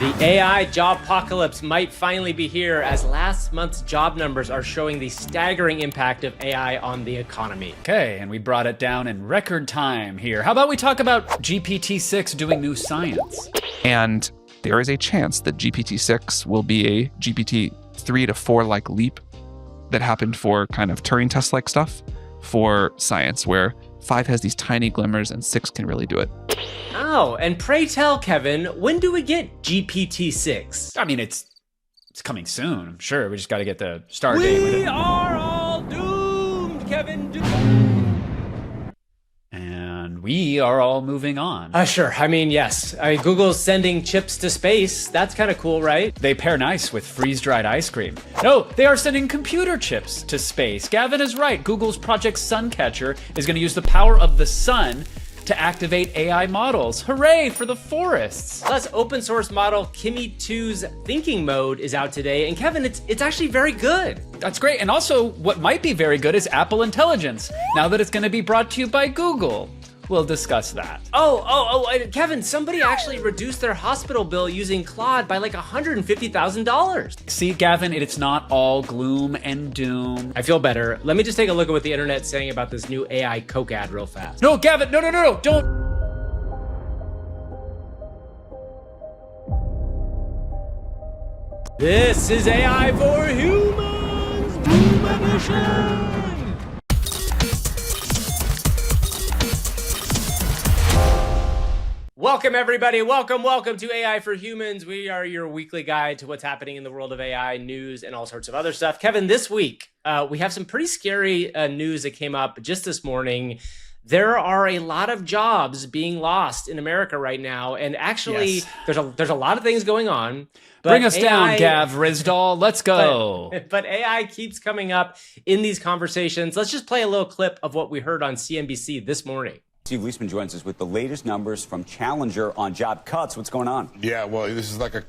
The AI job apocalypse might finally be here as last month's job numbers are showing the staggering impact of AI on the economy. Okay, and we brought it down in record time here. How about we talk about GPT-6 doing new science? And there is a chance that GPT-6 will be a GPT-3 to 4 like leap that happened for kind of Turing test-like stuff for science, where 5 has these tiny glimmers and 6 can really do it. Oh, and pray tell, Kevin, when do we get GPT-6? I mean, it's coming soon, I'm sure. We just got to get the start date with it. We are all doomed, Kevin. Doomed. And we are all moving on. Sure. I mean, yes. Google's sending chips to space. That's kind of cool, right? They pair nice with freeze-dried ice cream. No, they are sending computer chips to space. Gavin is right. Google's Project Suncatcher is going to use the power of the sun to activate AI models. Hooray for the forests. Plus, open source model Kimi K2's Thinking mode is out today. And Kevin, it's actually very good. That's great. And also, what might be very good is Apple Intelligence, now that it's going to be brought to you by Google. We'll discuss that. Kevin, somebody actually reduced their hospital bill using Claude by like $150,000. See, Gavin, it's not all gloom and doom. I feel better. Let me just take a look at what the internet's saying about this new AI Coke ad real fast. No, Gavin, no, don't. This is AI for Humans, Boom Edition. Welcome, everybody. Welcome to AI for Humans. We are your weekly guide to what's happening in the world of AI, news, and all sorts of other stuff. Kevin, this week, we have some pretty scary news that came up just this morning. There are a lot of jobs being lost in America right now. And actually, yes, there's a lot of things going on. But bring us down, Gav Rizdal. Let's go. But AI keeps coming up in these conversations. Let's just play a little clip of what we heard on CNBC this morning. Steve Leisman joins us with the latest numbers from Challenger on job cuts. What's going on? Yeah, well, this is like a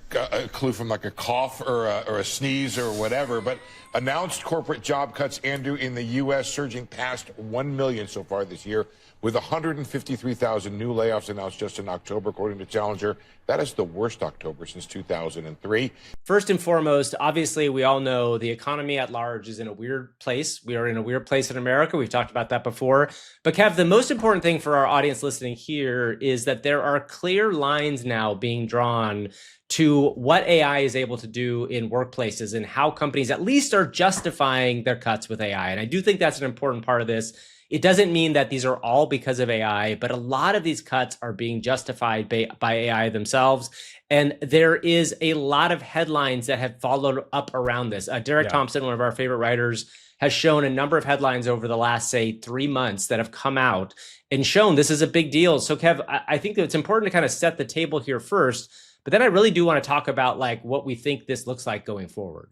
clue from like a cough or a sneeze or whatever. But announced corporate job cuts, Andrew, in the U.S. surging past 1 million so far this year, with 153,000 new layoffs announced just in October, according to Challenger. That is the worst October since 2003. First and foremost, obviously, we all know the economy at large is in a weird place. We are in a weird place in America. We've talked about that before. But Kev, the most important thing for our audience listening here is that there are clear lines now being drawn to what AI is able to do in workplaces and how companies at least are justifying their cuts with AI. And I do think that's an important part of this. It doesn't mean that these are all because of AI, but a lot of these cuts are being justified by AI themselves. And there is a lot of headlines that have followed up around this. Derek Thompson, one of our favorite writers, has shown a number of headlines over the last, say, 3 months that have come out and shown this is a big deal. So, Kev, I think that it's important to kind of set the table here first, but then I really do want to talk about like what we think this looks like going forward.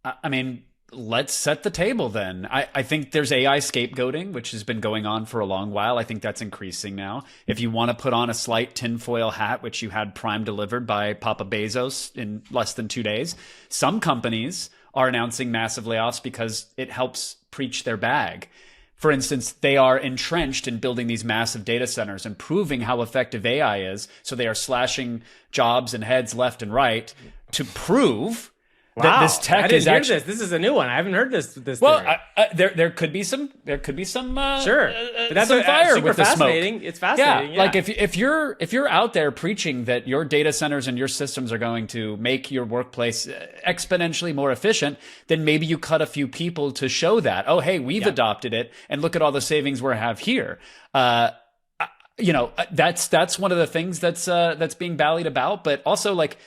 I mean, let's set the table then. I think there's AI scapegoating, which has been going on for a long while. I think that's increasing now. If you want to put on a slight tinfoil hat, which you had prime delivered by Papa Bezos in less than 2 days, some companies are announcing massive layoffs because it helps preach their bag. For instance, they are entrenched in building these massive data centers and proving how effective AI is. So they are slashing jobs and heads left and right to prove that this tech is actually. This is a new one. I haven't heard this. Well, there could be some. There could be some. Sure, but that's some fire with the smoke. It's fascinating. Yeah, like if you're out there preaching that your data centers and your systems are going to make your workplace exponentially more efficient, then maybe you cut a few people to show that. Oh, hey, we've adopted it, and look at all the savings we have here. You know, that's one of the things that's being ballied about, but also like.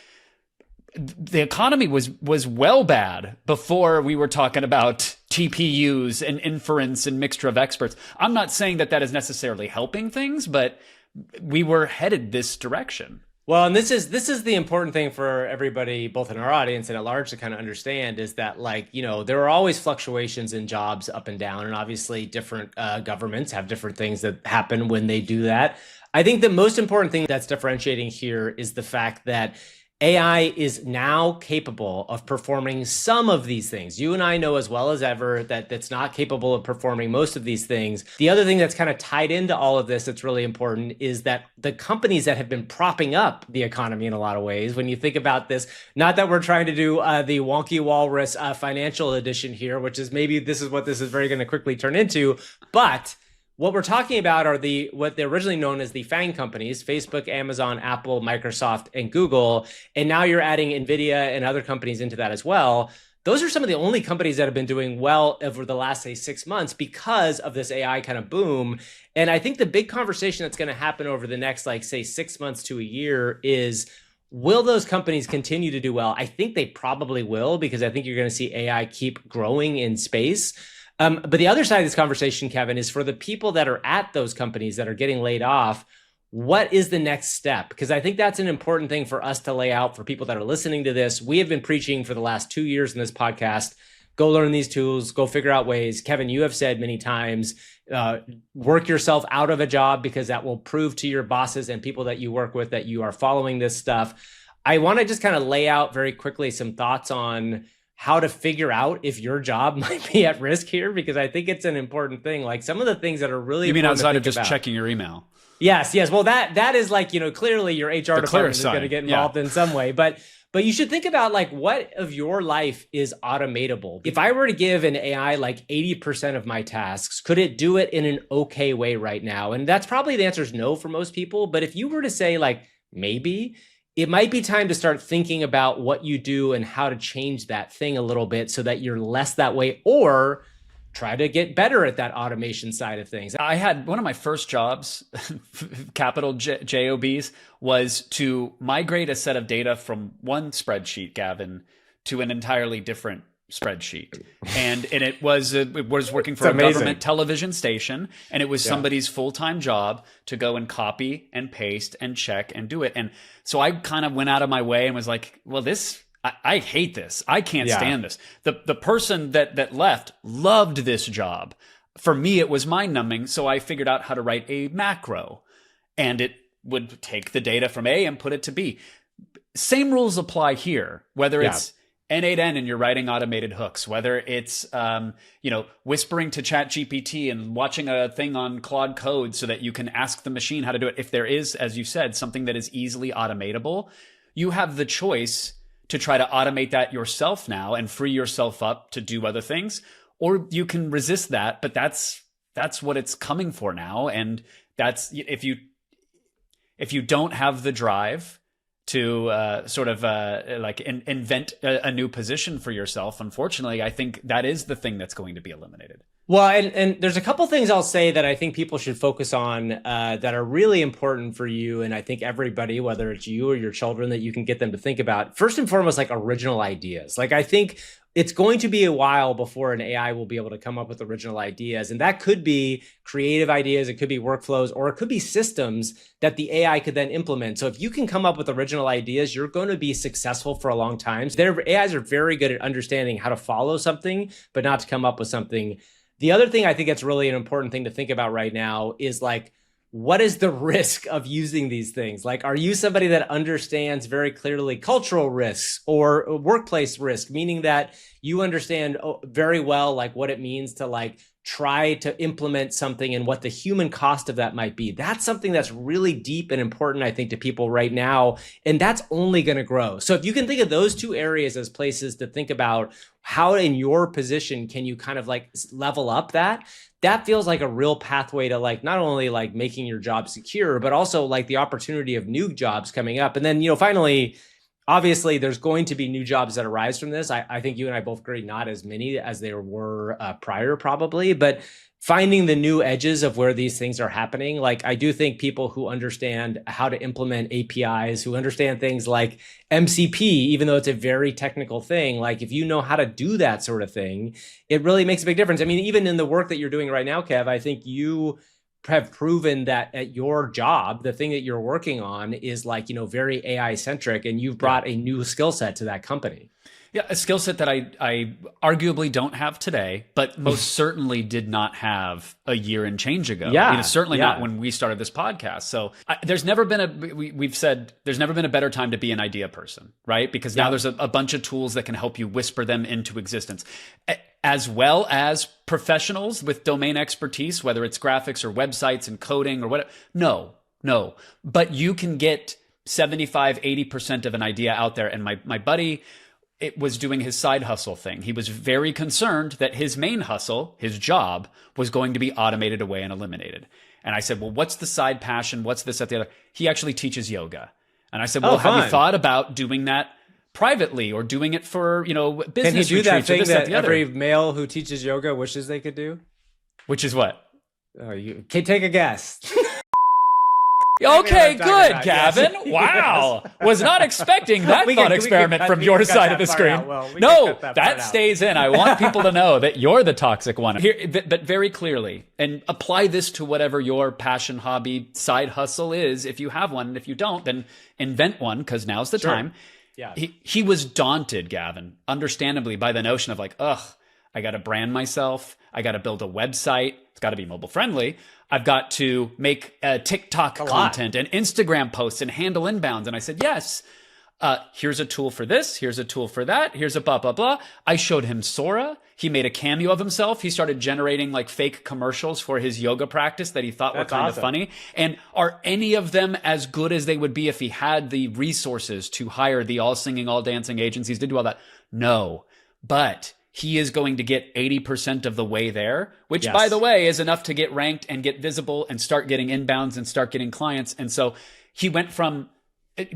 The economy was well bad before we were talking about TPUs and inference and mixture of experts. I'm not saying that is necessarily helping things, but we were headed this direction. Well, and this is the important thing for everybody, both in our audience and at large, to kind of understand is that, like, you know, there are always fluctuations in jobs up and down, and obviously different governments have different things that happen when they do that. I think the most important thing that's differentiating here is the fact that AI is now capable of performing some of these things. You and I know as well as ever that that's not capable of performing most of these things. The other thing that's kind of tied into all of this that's really important is that the companies that have been propping up the economy in a lot of ways, when you think about this, not that we're trying to do the wonky walrus financial edition here, which is maybe this is what this is very going to quickly turn into, but what we're talking about are what they're originally known as the FANG companies, Facebook, Amazon, Apple, Microsoft, and Google. And now you're adding Nvidia and other companies into that as well. Those are some of the only companies that have been doing well over the last, say, 6 months because of this AI kind of boom. And I think the big conversation that's going to happen over the next, like, say, 6 months to a year is, will those companies continue to do well? I think they probably will, because I think you're going to see AI keep growing in space. But the other side of this conversation, Kevin, is for the people that are at those companies that are getting laid off, what is the next step? Because I think that's an important thing for us to lay out for people that are listening to this. We have been preaching for the last 2 years in this podcast, go learn these tools, go figure out ways. Kevin, you have said many times, work yourself out of a job, because that will prove to your bosses and people that you work with that you are following this stuff. I want to just kind of lay out very quickly some thoughts on how to figure out if your job might be at risk here, because I think it's an important thing. Like some of the things that are really You mean outside of just about. checking your email? Yes. Well, that is like, clearly your HR department is going to get involved in some way, but you should think about like what of your life is automatable. If I were to give an AI like 80% of my tasks, could it do it in an okay way right now? And that's probably the answer is no for most people. But if you were to say like maybe, it might be time to start thinking about what you do and how to change that thing a little bit so that you're less that way, or try to get better at that automation side of things. I had one of my first jobs, capital JOBs, was to migrate a set of data from one spreadsheet, Gavin, to an entirely different spreadsheet. And it was working for a government television station, and it was somebody's full-time job to go and copy and paste and check and do it. And so I kind of went out of my way and was like, well, I hate this. I can't stand this. The person that left loved this job. For me, it was mind-numbing. So I figured out how to write a macro, and it would take the data from A and put it to B. Same rules apply here, whether it's N8N and you're writing automated hooks, whether it's whispering to ChatGPT and watching a thing on Claude Code so that you can ask the machine how to do it. If there is, as you said, something that is easily automatable, you have the choice to try to automate that yourself now and free yourself up to do other things, or you can resist that. But that's what it's coming for now, and that's if you don't have the drive to invent a new position for yourself, unfortunately, I think that is the thing that's going to be eliminated. Well, and there's a couple things I'll say that I think people should focus on that are really important for you. And I think everybody, whether it's you or your children, that you can get them to think about. First and foremost, like original ideas. Like I think it's going to be a while before an AI will be able to come up with original ideas. And that could be creative ideas, it could be workflows, or it could be systems that the AI could then implement. So if you can come up with original ideas, you're going to be successful for a long time. So their AIs are very good at understanding how to follow something, but not to come up with something. The other thing I think that's really an important thing to think about right now is like, what is the risk of using these things? Like, are you somebody that understands very clearly cultural risks or workplace risk, meaning that you understand very well, like what it means to like try to implement something and what the human cost of that might be? That's something that's really deep and important, I think, to people right now. And that's only going to grow. So if you can think of those two areas as places to think about how in your position can you kind of like level up that feels like a real pathway to like not only like making your job secure, but also like the opportunity of new jobs coming up. And then, finally, obviously there's going to be new jobs that arise from this. I think you and I both agree, not as many as there were prior probably, but finding the new edges of where these things are happening. Like I do think people who understand how to implement APIs, who understand things like MCP, even though it's a very technical thing, like if you know how to do that sort of thing, it really makes a big difference. I mean, even in the work that you're doing right now, Kev, I think you have proven that at your job, the thing that you're working on is like, very AI centric, and you've brought a new skill set to that company. Yeah, a skill set that I arguably don't have today, but most certainly did not have a year and change ago. Yeah, certainly not when we started this podcast. So there's never been we've said there's never been a better time to be an idea person, right? Because now there's a bunch of tools that can help you whisper them into existence, as well as professionals with domain expertise, whether it's graphics or websites and coding or whatever. No, but you can get 75, 80% of an idea out there. And my buddy, it was doing his side hustle thing. He was very concerned that his main hustle, his job, was going to be automated away and eliminated. And I said, well, what's the side passion? What's this, that, the other? He actually teaches yoga. And I said, well, have you thought about doing that privately or doing it for, business Can he do that thing that every other? male who teaches yoga wishes they could do? Which is what? You can take a guess. Okay, good, Gavin. Wow. Was not expecting that thought experiment from your side of the screen. No, that stays in. I want people to know that you're the toxic one. Here, but very clearly, and apply this to whatever your passion, hobby, side hustle is. If you have one, and if you don't, then invent one, because now's the time. Yeah. He was daunted, Gavin, understandably, by the notion of like, I got to brand myself. I got to build a website. It's got to be mobile friendly. I've got to make TikTok content and Instagram posts and handle inbounds. And I said, yes, here's a tool for this. Here's a tool for that. Here's a blah, blah, blah. I showed him Sora. He made a cameo of himself. He started generating like fake commercials for his yoga practice that he thought were kind of funny. And are any of them as good as they would be if he had the resources to hire the all singing, all dancing agencies to do all that? No, but he is going to get 80% of the way there, which, by the way, is enough to get ranked and get visible and start getting inbounds and start getting clients. And so he went from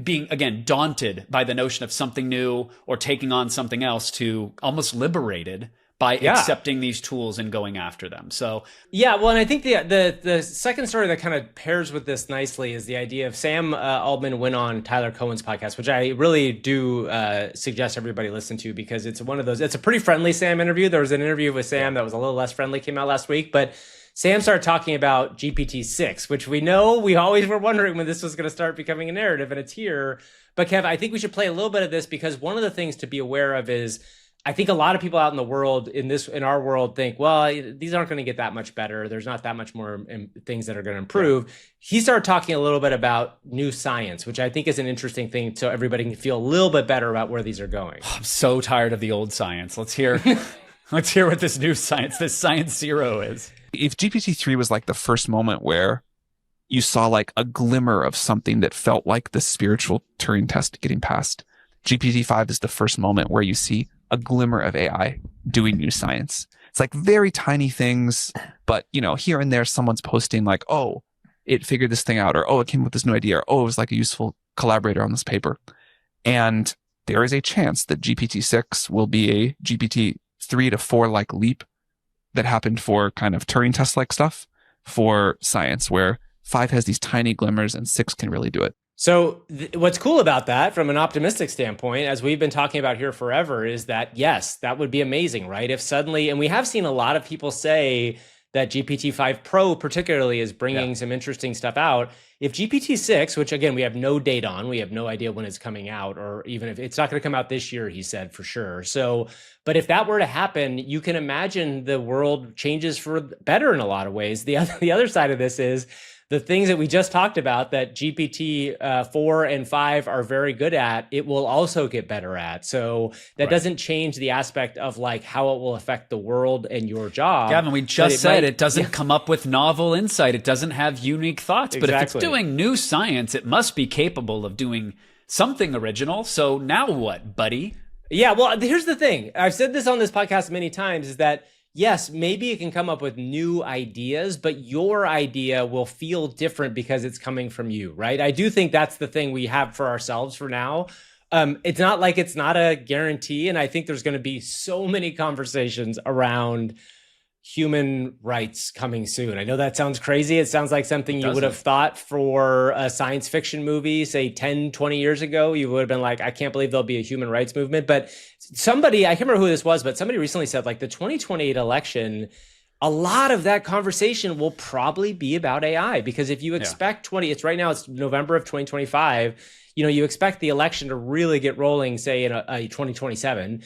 being, again, daunted by the notion of something new or taking on something else to almost liberated by accepting these tools and going after them. So well, and I think the second story that kind of pairs with this nicely is the idea of Sam Altman went on Tyler Cohen's podcast, which I really do suggest everybody listen to, because it's one of those, it's a pretty friendly Sam interview. There was an interview with Sam that was a little less friendly, came out last week, but Sam started talking about GPT-6, which we always were wondering when this was going to start becoming a narrative, and it's here. But Kev, I think we should play a little bit of this, because one of the things to be aware of is, I think a lot of people out in the world, in our world, think, well, these aren't going to get that much better. There's not that much more things that are going to improve. He started talking a little bit about new science, which I think is an interesting thing, so everybody can feel a little bit better about where these are going. I'm so tired of the old science. Let's hear what this new science, this science zero is. If GPT-3 was like the first moment where you saw like a glimmer of something that felt like the spiritual Turing test getting passed, GPT-5 is the first moment where you see a glimmer of AI doing new science. It's like very tiny things, but here and there someone's posting like, oh, it figured this thing out, or oh, it came up with this new idea, or oh, it was like a useful collaborator on this paper. And there is a chance that GPT-6 will be a GPT-3 to 4 like leap that happened for kind of Turing test like stuff for science, where 5 has these tiny glimmers and 6 can really do it. So what's cool about that from an optimistic standpoint, as we've been talking about here forever, is that, yes, that would be amazing, right? If suddenly, and we have seen a lot of people say that GPT-5 Pro particularly is bringing some interesting stuff out. If GPT-6, which again, we have no date on, we have no idea when it's coming out, or even if it's not going to come out this year, he said for sure. So, but if that were to happen, you can imagine the world changes for better in a lot of ways. The other side of this is the things that we just talked about that GPT 4 and 5 are very good at, it will also get better at. So that doesn't change the aspect of like how it will affect the world and your job. Gavin, we just said it doesn't come up with novel insight. It doesn't have unique thoughts. But if it's doing new science, it must be capable of doing something original. So now what, buddy? Yeah, well, here's the thing. I've said this on this podcast many times, is that yes, maybe it can come up with new ideas, but your idea will feel different because it's coming from you, right? I do think that's the thing we have for ourselves for now. It's not like it's not a guarantee. And I think there's going to be so many conversations around human rights coming soon. I know that sounds crazy. It sounds like something you would have thought for a science fiction movie, say 10, 20 years ago. You would have been like, I can't believe there'll be a human rights movement. But somebody, I can't remember who this was, but somebody recently said like the 2028 election, a lot of that conversation will probably be about AI, because if you expect it's right now, it's November of 2025, you expect the election to really get rolling, say in a 2027.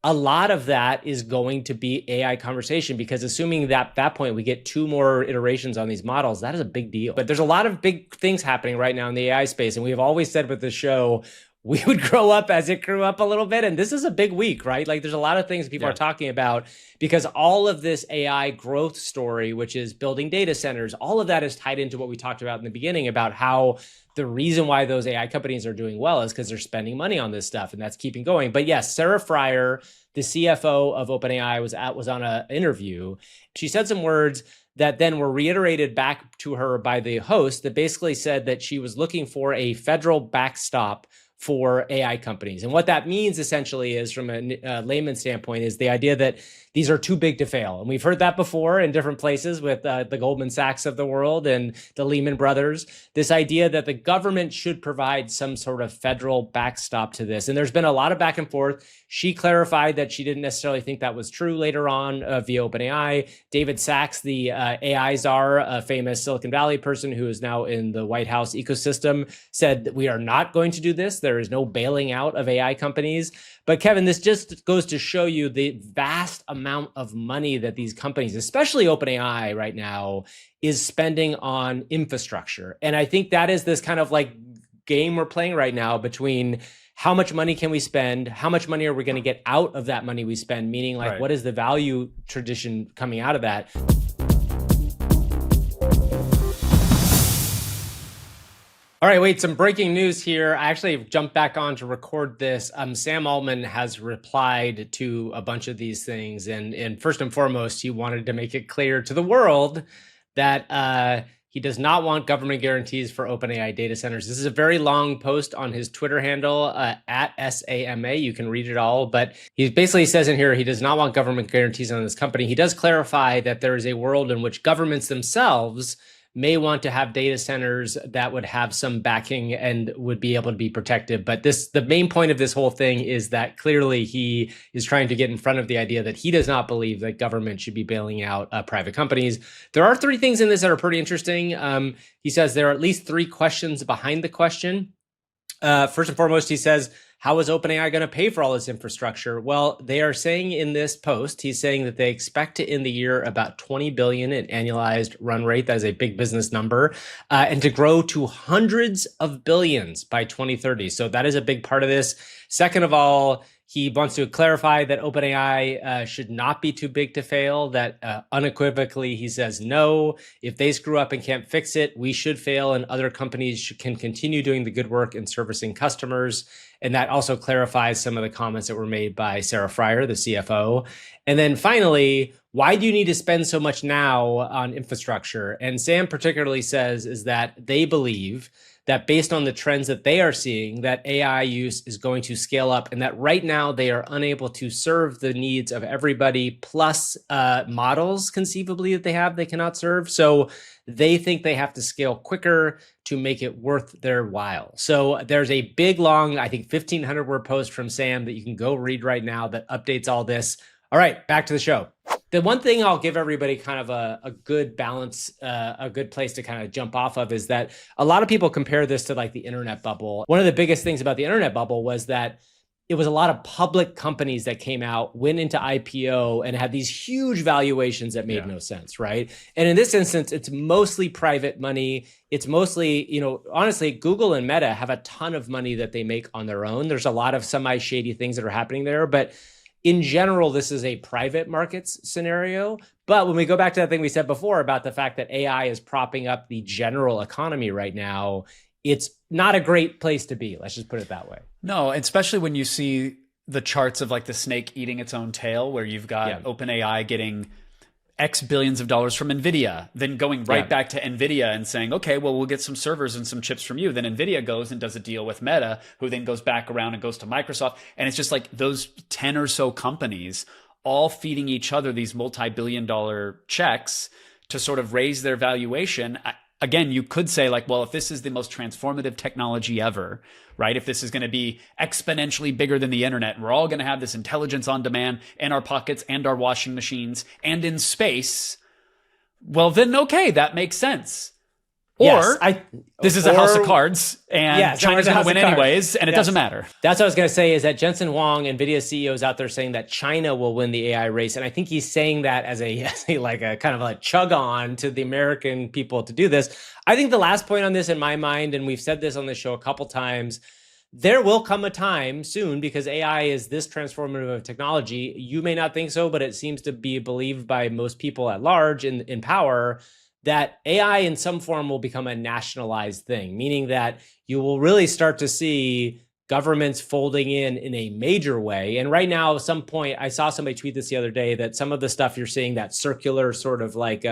A lot of that is going to be AI conversation, because assuming that at that point we get 2 more iterations on these models, that is a big deal. But there's a lot of big things happening right now in the AI space. And we have always said with the show, we would grow up as it grew up a little bit. And this is a big week, right? Like there's a lot of things people are talking about, because all of this AI growth story, which is building data centers, all of that is tied into what we talked about in the beginning about how the reason why those AI companies are doing well is because they're spending money on this stuff, and that's keeping going. But yes, Sarah Fryer, the CFO of OpenAI, was on an interview. She said some words that then were reiterated back to her by the host that basically said that she was looking for a federal backstop for AI companies. And what that means essentially is, from a layman's standpoint, is the idea that these are too big to fail. And we've heard that before in different places with the Goldman Sachs of the world and the Lehman Brothers, this idea that the government should provide some sort of federal backstop to this. And there's been a lot of back and forth. She clarified that she didn't necessarily think that was true later on via OpenAI. David Sachs, the AI czar, a famous Silicon Valley person who is now in the White House ecosystem, said that we are not going to do this. There is no bailing out of AI companies. But Kevin, this just goes to show you the vast amount of money that these companies, especially OpenAI right now, is spending on infrastructure. And I think that is this kind of like game we're playing right now between how much money can we spend? How much money are we going to get out of that money we spend? Meaning, like, what is the value tradition coming out of that? All right, wait, some breaking news here. I actually jumped back on to record this. Sam Altman has replied to a bunch of these things. And first and foremost, he wanted to make it clear to the world that he does not want government guarantees for OpenAI data centers. This is a very long post on his Twitter handle, at SAMA. You can read it all. But he basically says in here he does not want government guarantees on this company. He does clarify that there is a world in which governments themselves may want to have data centers that would have some backing and would be able to be protected. But the main point of this whole thing is that clearly he is trying to get in front of the idea that he does not believe that government should be bailing out private companies. There are 3 things in this that are pretty interesting. He says there are at least 3 questions behind the question. First and foremost, he says, how is OpenAI going to pay for all this infrastructure? Well, they are saying in this post, he's saying that they expect to end the year about 20 billion in annualized run rate. That is a big business number, and to grow to hundreds of billions by 2030. So that is a big part of this. Second of all, he wants to clarify that OpenAI should not be too big to fail, that unequivocally he says, no, if they screw up and can't fix it, we should fail and other companies can continue doing the good work in servicing customers. And that also clarifies some of the comments that were made by Sarah Fryer, the CFO. And then finally, why do you need to spend so much now on infrastructure? And Sam particularly says is that they believe that based on the trends that they are seeing, that AI use is going to scale up, and that right now they are unable to serve the needs of everybody, plus models conceivably that they cannot serve. So they think they have to scale quicker to make it worth their while. So there's a big, long, I think 1,500 word post from Sam that you can go read right now that updates all this. All right, back to the show. The one thing I'll give everybody kind of a good balance, a good place to kind of jump off of is that a lot of people compare this to like the internet bubble. One of the biggest things about the internet bubble was that it was a lot of public companies that came out, went into IPO and had these huge valuations that made no sense, right? And in this instance, it's mostly private money. It's mostly, honestly, Google and Meta have a ton of money that they make on their own. There's a lot of semi-shady things that are happening there, but in general, this is a private markets scenario. But when we go back to that thing we said before about the fact that AI is propping up the general economy right now, it's not a great place to be. Let's just put it that way. No, especially when you see the charts of like the snake eating its own tail, where you've got OpenAI getting X billions of dollars from Nvidia, then going right back to Nvidia and saying, okay, well, we'll get some servers and some chips from you. Then Nvidia goes and does a deal with Meta, who then goes back around and goes to Microsoft. And it's just like those 10 or so companies all feeding each other these multi-billion-dollar checks to sort of raise their valuation. again, you could say like, well, if this is the most transformative technology ever, right? If this is going to be exponentially bigger than the internet, and we're all going to have this intelligence on demand in our pockets and our washing machines and in space, well, then, okay, that makes sense. Or this is a house of cards, and China's going to win anyways, and it doesn't matter. That's what I was going to say, is that Jensen Huang, Nvidia CEO, is out there saying that China will win the AI race. And I think he's saying that as a kind of a chug on to the American people to do this. I think the last point on this in my mind, and we've said this on the show a couple times, there will come a time soon, because AI is this transformative of technology. You may not think so, but it seems to be believed by most people at large in power, that AI in some form will become a nationalized thing, meaning that you will really start to see governments folding in a major way. And right now, at some point, I saw somebody tweet this the other day, that some of the stuff you're seeing, that circular sort of like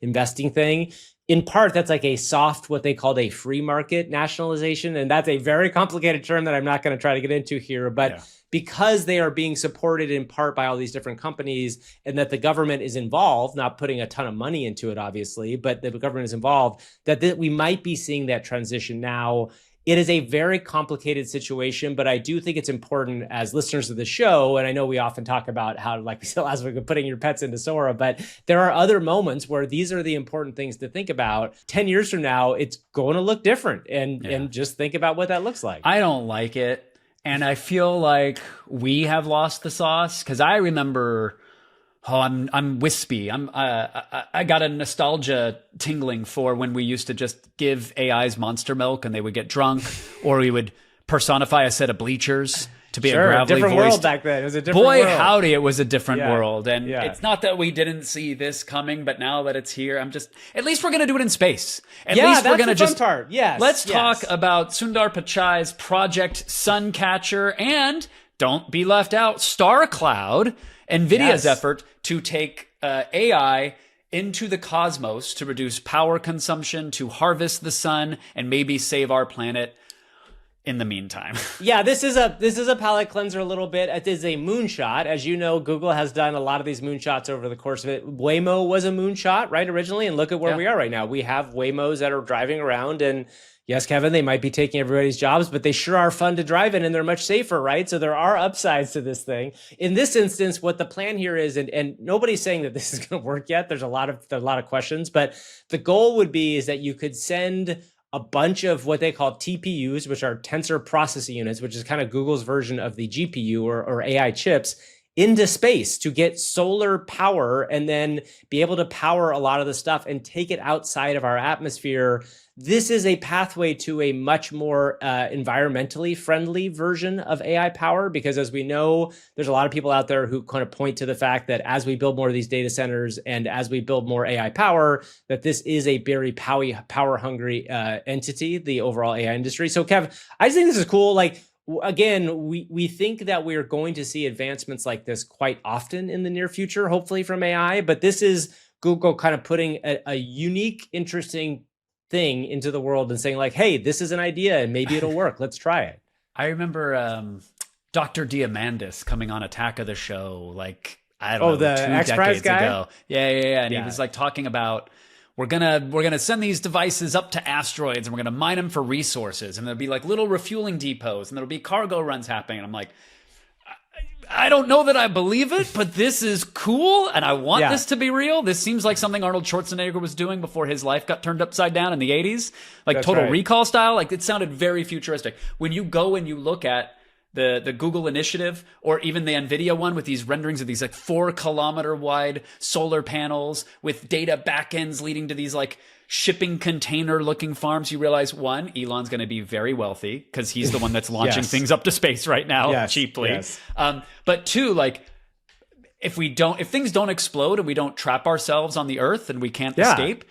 investing thing, in part, that's like a soft, what they called a free market nationalization. And that's a very complicated term that I'm not going to try to get into here. But because they are being supported in part by all these different companies, and that the government is involved, not putting a ton of money into it, obviously, but the government is involved, that we might be seeing that transition now. It is a very complicated situation, but I do think it's important as listeners of the show, and I know we often talk about how, like we said last week, putting your pets into Sora, but there are other moments where these are the important things to think about. 10 years from now, it's going to look different, and just think about what that looks like. I don't like it. And I feel like we have lost the sauce, because I remember, I'm wispy. I got a nostalgia tingling for when we used to just give AIs Monster Milk and they would get drunk, or we would personify a set of bleachers to be a gravelly different voiced. world back then. It was a different world. Boy, howdy, it was a different world. And it's not that we didn't see this coming, but now that it's here, at least we're going to do it in space. At least we're going to just, part. Let's talk about Sundar Pichai's project Suncatcher, and don't be left out, Cloud, Nvidia's effort to take AI into the cosmos to reduce power consumption, to harvest the sun, and maybe save our planet in the meantime. This is a palate cleanser a little bit. It is a moonshot. As you know, Google has done a lot of these moonshots over the course of it. Waymo was a moonshot, right, originally, and look at where we are right now. We have Waymos that are driving around, and yes, Kevin, they might be taking everybody's jobs, but they sure are fun to drive in, and they're much safer, right? So there are upsides to this thing. In this instance, what the plan here is, and nobody's saying that this is going to work yet. There's a lot of questions, but the goal would be is that you could send a bunch of what they call TPUs, which are tensor processing units, which is kind of Google's version of the GPU or AI chips, into space to get solar power, and then be able to power a lot of the stuff and take it outside of our atmosphere. This is a pathway to a much more environmentally friendly version of AI power, because as we know, there's a lot of people out there who kind of point to the fact that as we build more of these data centers and as we build more AI power, that this is a very power hungry entity, the overall AI industry. So Kev, I just think this is cool. Like, again, we think that we're going to see advancements like this quite often in the near future, hopefully from AI, but this is Google kind of putting a unique, interesting thing into the world and saying like, hey, this is an idea and maybe it'll work. Let's try it. I remember Dr. Diamandis coming on Attack of the Show, like, I don't know, the 2 X-Prize decades guy? ago. Yeah. And he was like talking about, we're gonna send these devices up to asteroids and we're gonna mine them for resources, and there'll be like little refueling depots and there'll be cargo runs happening. And I'm like, I don't know that I believe it, but this is cool, and I want this to be real. This seems like something Arnold Schwarzenegger was doing before his life got turned upside down in the 80s, like That's Total Recall style. Like, it sounded very futuristic. When you go and you look at the Google initiative, or even the Nvidia one with these renderings of these like 4-kilometer wide solar panels with data backends leading to these like shipping container looking farms, you realize, one, Elon's going to be very wealthy because he's the one that's launching things up to space right now cheaply. But two, like, if things don't explode and we don't trap ourselves on the earth and we can't escape,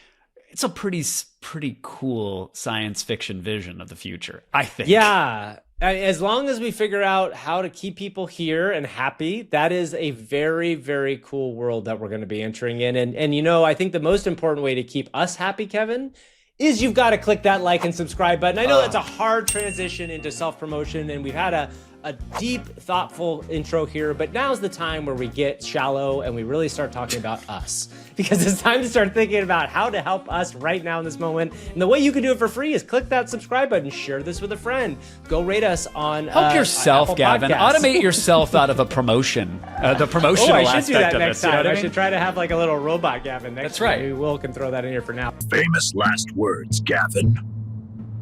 it's a pretty cool science fiction vision of the future, I think. Yeah. As long as we figure out how to keep people here and happy, that is a very, very cool world that we're going to be entering in. And you know, I think the most important way to keep us happy, Kevin, is you've got to click that like and subscribe button. I know that's a hard transition into self-promotion, and we've had a a deep, thoughtful intro here, but now's the time where we get shallow and we really start talking about us. Because it's time to start thinking about how to help us right now in this moment. And the way you can do it for free is click that subscribe button, share this with a friend, go rate us on Help yourself, Apple Gavin. Podcasts. Automate yourself out of a promotion. The promotional I should aspect do that of next it. You know time. what I I mean? should try to have like a little robot Gavin next That's time. right. Maybe Will can throw that in here for now. Famous last words, Gavin.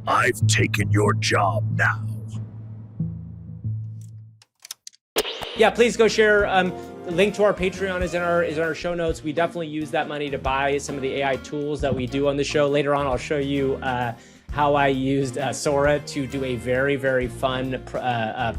I've taken your job now. Yeah, please go share. The link to our Patreon is in our show notes. We definitely use that money to buy some of the AI tools that we do on the show. Later on, I'll show you how I used Sora to do a very, very fun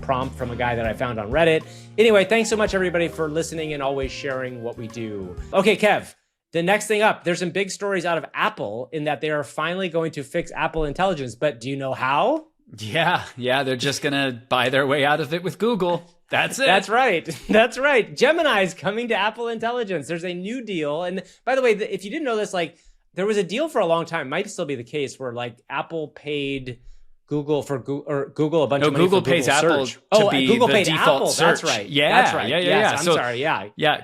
prompt from a guy that I found on Reddit. Anyway, thanks so much, everybody, for listening and always sharing what we do. Okay, Kev, the next thing up, there's some big stories out of Apple in that they are finally going to fix Apple Intelligence. But do you know how? Yeah, they're just going to buy their way out of it with Google. That's it. That's right. That's right. Gemini is coming to Apple Intelligence. There's a new deal. And by the way, if you didn't know this, like there was a deal for a long time, might still be the case, where like Apple paid Google for Google a bunch of money Google for pays Google Apple search. to be Google the paid default Apple. search. That's right. Yeah, That's right. yeah. Yes, I'm So, sorry. Yeah. Yeah,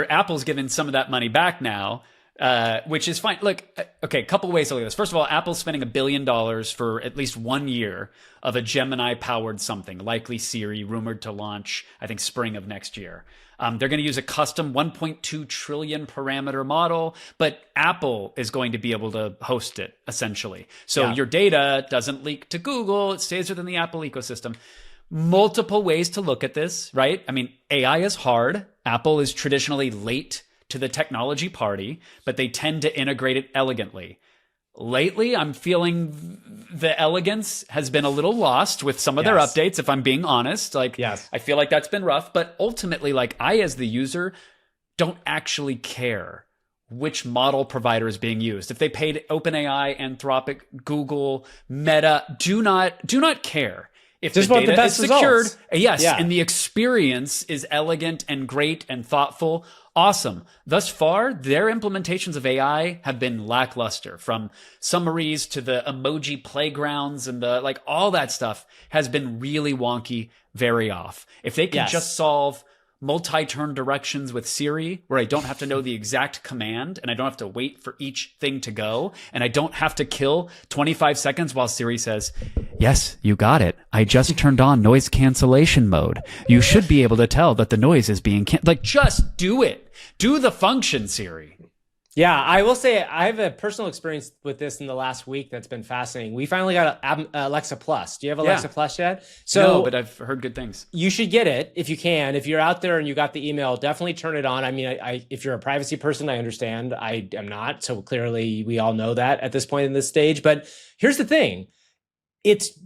Apple's given some of that money back now. Which is fine. Look, okay, a couple ways to look at this. First of all, Apple's spending $1 billion for at least 1 year of a Gemini-powered something, likely Siri, rumored to launch, I think, spring of next year. They're going to use a custom 1.2 trillion parameter model, but Apple is going to be able to host it, essentially. So your data doesn't leak to Google. It stays within the Apple ecosystem. Multiple ways to look at this, right? I mean, AI is hard. Apple is traditionally late to the technology party, but they tend to integrate it elegantly. Lately, I'm feeling the elegance has been a little lost with some of their updates, if I'm being honest. Like, I feel like that's been rough, but ultimately, like I, as the user, don't actually care which model provider is being used. If they paid OpenAI, Anthropic, Google, Meta, do not care. If Just the want the data best is secured, results. and the experience is elegant and great and thoughtful, awesome. Thus far, their implementations of AI have been lackluster, from summaries to the emoji playgrounds and the like, all that stuff has been really wonky, very off. If they can just solve multi-turn directions with Siri, where I don't have to know the exact command and I don't have to wait for each thing to go, and I don't have to kill 25 seconds while Siri says, "Yes, you got it. I just turned on noise cancellation mode. You should be able to tell that the noise is being like, just do it. Do the function, Siri." Yeah, I will say I have a personal experience with this in the last week that's been fascinating. We finally got Alexa Plus. Do you have Alexa Plus yet? No, but I've heard good things. You should get it if you can. If you're out there and you got the email, definitely turn it on. I mean, if you're a privacy person, I understand. I am not. So clearly we all know that at this point in this stage. But here's the thing. It's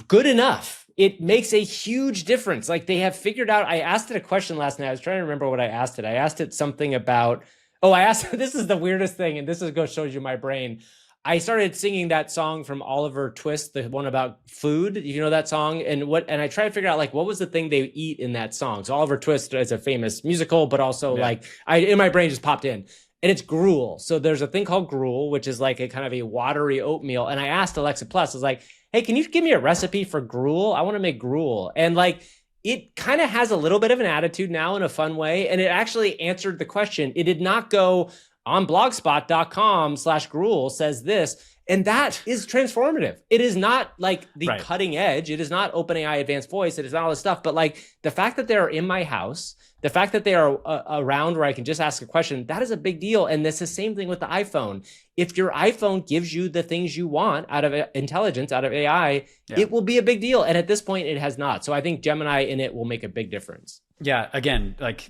good enough. It makes a huge difference. Like they have figured out, I asked it a question last night. I was trying to remember what I asked it. I asked it something about, I asked, this is the weirdest thing, and this shows you my brain. I started singing that song from Oliver Twist, the one about food. You know that song? And I tried to figure out like what was the thing they eat in that song. So Oliver Twist is a famous musical, but also in my brain just popped in. And it's gruel. So there's a thing called gruel, which is like a kind of a watery oatmeal. And I asked Alexa Plus, I was like, hey, can you give me a recipe for gruel? I want to make gruel. And like, it kind of has a little bit of an attitude now in a fun way. And it actually answered the question. It did not go on blogspot.com/gruel says this. And that is transformative. It is not like the cutting edge. It is not OpenAI advanced voice. It is not all this stuff. But like the fact that they are in my house, the fact that they are around where I can just ask a question, that is a big deal. And it's the same thing with the iPhone. If your iPhone gives you the things you want out of intelligence, out of AI, it will be a big deal. And at this point, it has not. So I think Gemini in it will make a big difference. Yeah, again, like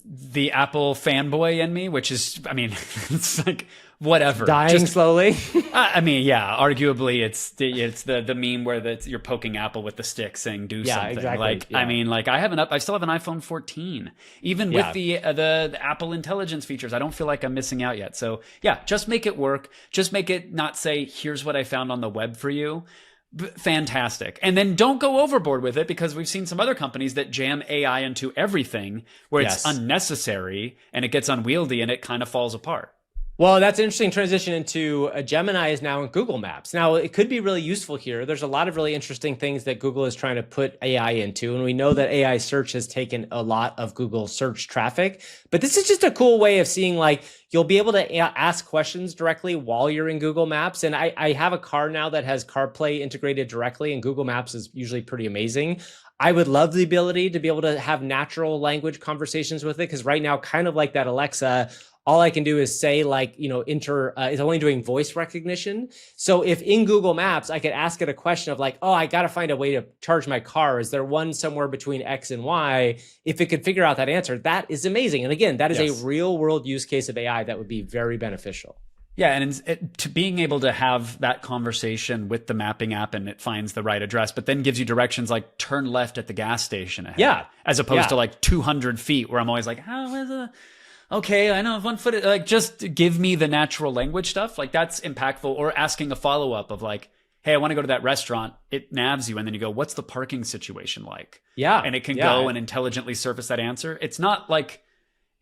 the Apple fanboy in me, which is, I mean, it's like whatever. Dying slowly. I mean, yeah, arguably it's the meme where you're poking Apple with the stick saying do something. Exactly. Like, I mean, like I still have an iPhone 14, even with the Apple Intelligence features. I don't feel like I'm missing out yet. So yeah, just make it work. Just make it not say, here's what I found on the web for you. Fantastic. And then don't go overboard with it, because we've seen some other companies that jam AI into everything where it's unnecessary and it gets unwieldy and it kind of falls apart. Well, that's an interesting transition into Gemini is now in Google Maps. Now, it could be really useful here. There's a lot of really interesting things that Google is trying to put AI into. And we know that AI search has taken a lot of Google search traffic. But this is just a cool way of seeing, like, you'll be able to ask questions directly while you're in Google Maps. And I have a car now that has CarPlay integrated directly, and Google Maps is usually pretty amazing. I would love the ability to be able to have natural language conversations with it, because right now, kind of like that Alexa, all I can do is say, like, it's only doing voice recognition. So if in Google Maps, I could ask it a question of like, oh, I got to find a way to charge my car. Is there one somewhere between X and Y? If it could figure out that answer, that is amazing. And again, that is a real world use case of AI that would be very beneficial. Yeah, and to being able to have that conversation with the mapping app and it finds the right address, but then gives you directions like turn left at the gas station ahead. Yeah. As opposed to like 200 feet where I'm always like, how is it? Okay, I know 1 foot, like just give me the natural language stuff. Like that's impactful. Or asking a follow-up of like, hey, I want to go to that restaurant. It nabs you. And then you go, what's the parking situation like? Yeah. And it can go and intelligently surface that answer. It's not like,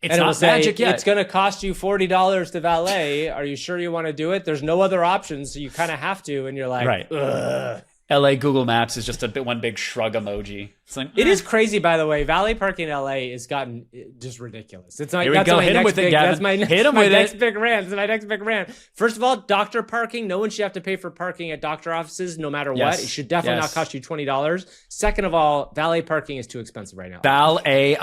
it's and not magic yet. It's going to cost you $40 to valet. Are you sure you want to do it? There's no other options. So you kind of have to. And you're like, right. Ugh. LA Google Maps is just one big shrug emoji. It's like, it is crazy, by the way. Valet parking in LA has gotten just ridiculous. It's like, here we go. Hit him with it, Gavin. That's my next, Hit him my with next it. big rant. That's my next big rant. First of all, doctor parking. No one should have to pay for parking at doctor offices, no matter what. It should definitely not cost you $20. Second of all, valet parking is too expensive right now. Valet.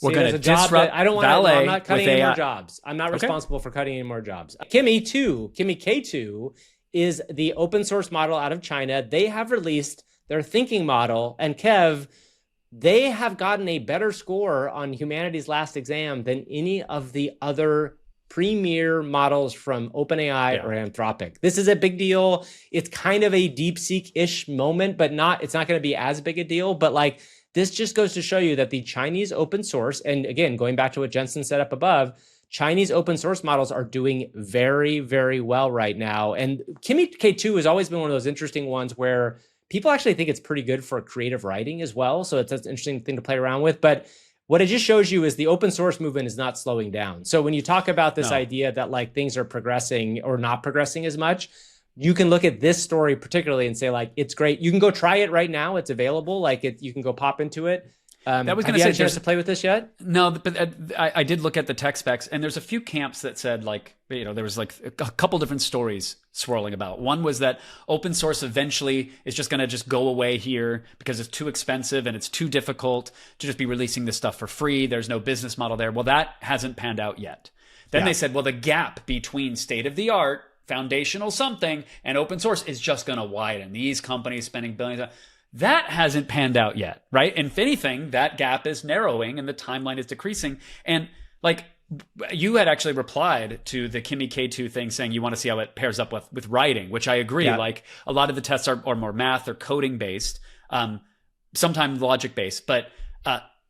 We're going to disrupt I don't want valet. I'm not cutting any AI. more jobs. I'm not responsible for cutting any more jobs. Kimi K2 is the open source model out of China. They have released their thinking model. And Kev, they have gotten a better score on humanity's last exam than any of the other premier models from OpenAI or Anthropic. This is a big deal. It's kind of a DeepSeek-ish moment, but it's not going to be as big a deal. But like, this just goes to show you that the Chinese open source, and again, going back to what Jensen set up above, Chinese open source models are doing very, very well right now. And Kimi K2 has always been one of those interesting ones where people actually think it's pretty good for creative writing as well. So it's an interesting thing to play around with. But what it just shows you is the open source movement is not slowing down. So when you talk about this idea that like things are progressing or not progressing as much, you can look at this story particularly and say like, it's great. You can go try it right now. It's available. Like you can go pop into it. Have you had a chance to play with this yet? No, but I did look at the tech specs, and there's a few camps that said like, there was like a couple different stories swirling about. One was that open source eventually is just going to just go away here because it's too expensive and it's too difficult to just be releasing this stuff for free. There's no business model there. Well, that hasn't panned out yet. Then they said, well, the gap between state of the art, foundational something, and open source is just going to widen. These companies spending billions. That hasn't panned out yet, right? And if anything, that gap is narrowing and the timeline is decreasing. And like you had actually replied to the Kimi K2 thing saying you want to see how it pairs up with writing, which I agree. Yeah. Like a lot of the tests are more math or coding based, sometimes logic based. But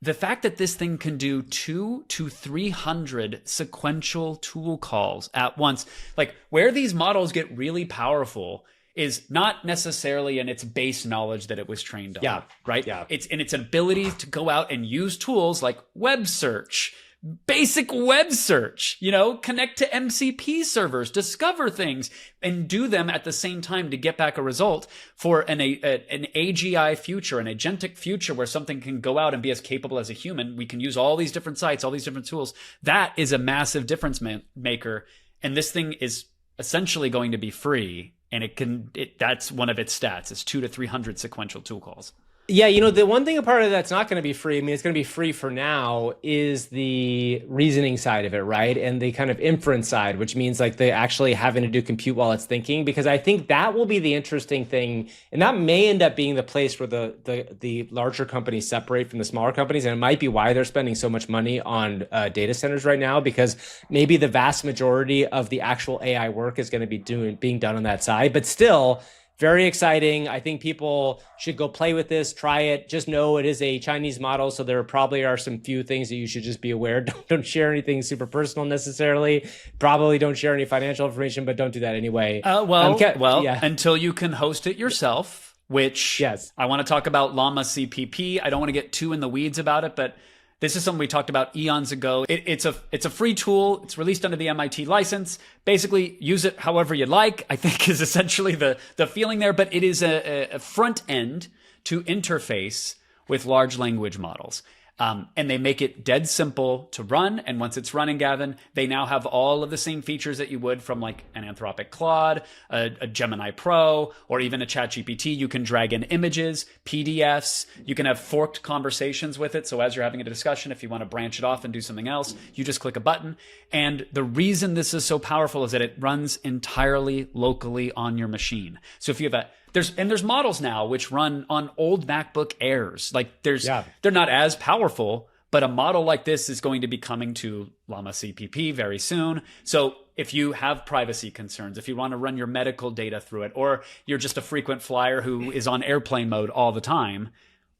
the fact that this thing can do 200 to 300 sequential tool calls at once, like where these models get really powerful is not necessarily in its base knowledge that it was trained on. Yeah. Right? Yeah. It's in its ability to go out and use tools like web search, basic web search, connect to MCP servers, discover things, and do them at the same time to get back a result for an AGI future, an agentic future where something can go out and be as capable as a human. We can use all these different sites, all these different tools. That is a massive difference maker. And this thing is essentially going to be free. And that's one of its stats. It's 200 to 300 sequential tool calls. Yeah, the one thing a part of that's not going to be free, I mean, it's going to be free for now, is the reasoning side of it, right? And the kind of inference side, which means like they actually having to do compute while it's thinking, because I think that will be the interesting thing. And that may end up being the place where the larger companies separate from the smaller companies. And it might be why they're spending so much money on data centers right now, because maybe the vast majority of the actual AI work is going to be being done on that side. But still, very exciting. I think people should go play with this, try it. Just know it is a Chinese model, so there probably are some few things that you should just be aware. Don't share anything super personal necessarily. Probably don't share any financial information, but don't do that anyway. Until you can host it yourself, which I want to talk about Llama CPP. I don't want to get too in the weeds about it, but This is something we talked about eons ago. It's a free tool. It's released under the MIT license. Basically, use it however you like, I think is essentially the feeling there. But it is a front end to interface with large language models. And they make it dead simple to run. And once it's running, Gavin, they now have all of the same features that you would from like an Anthropic Claude, a Gemini Pro, or even a ChatGPT. You can drag in images, PDFs. You can have forked conversations with it. So as you're having a discussion, if you want to branch it off and do something else, you just click a button. And the reason this is so powerful is that it runs entirely locally on your machine. So if you have there's models now which run on old MacBook Airs. Like they're not as powerful, but a model like this is going to be coming to Llama CPP very soon. So if you have privacy concerns, if you want to run your medical data through it, or you're just a frequent flyer who is on airplane mode all the time,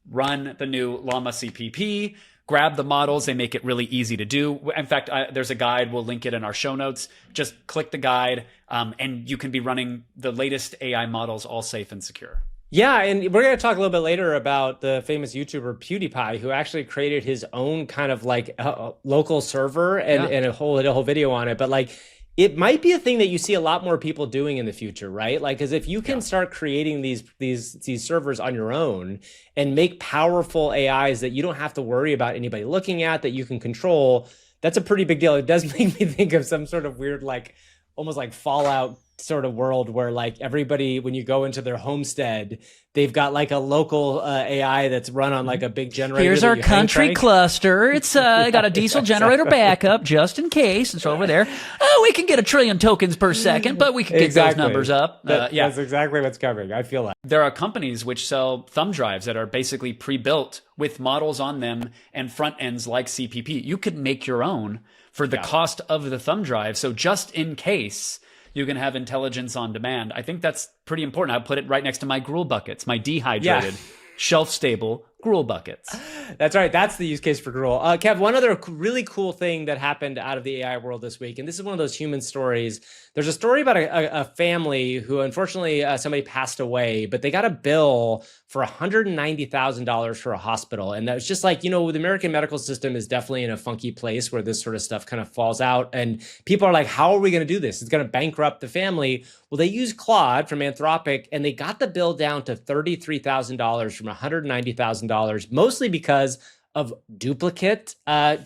run the new Llama CPP. Grab the models. They make it really easy to do. In fact, there's a guide. We'll link it in our show notes. Just click the guide, and you can be running the latest AI models all safe and secure. Yeah, and we're going to talk a little bit later about the famous YouTuber PewDiePie, who actually created his own kind of like local server and a whole video on it. But like, it might be a thing that you see a lot more people doing in the future, right? Like, because if you can start creating these servers on your own and make powerful AIs that you don't have to worry about anybody looking at, that you can control, that's a pretty big deal. It does make me think of some sort of weird, like almost like Fallout sort of world where like everybody, when you go into their homestead, they've got like a local AI that's run on like a big generator. Here's our country cluster. It's got a diesel generator backup just in case. It's over there. Oh, we can get 1 trillion tokens per second, but we can get those numbers up. That's exactly what's coming. I feel like there are companies which sell thumb drives that are basically pre-built with models on them and front ends like CPP. You could make your own for the cost of the thumb drive. So just in case you can have intelligence on demand. I think that's pretty important. I'll put it right next to my gruel buckets, my dehydrated, shelf-stable gruel buckets. That's right. That's the use case for gruel. Kev, one other really cool thing that happened out of the AI world this week, and this is one of those human stories. There's a story about a family who, unfortunately, somebody passed away, but they got a bill for $190,000 for a hospital. And that was just like, the American medical system is definitely in a funky place where this sort of stuff kind of falls out. And people are like, how are we going to do this? It's going to bankrupt the family. Well, they used Claude from Anthropic, and they got the bill down to $33,000 from $190,000, mostly because of duplicate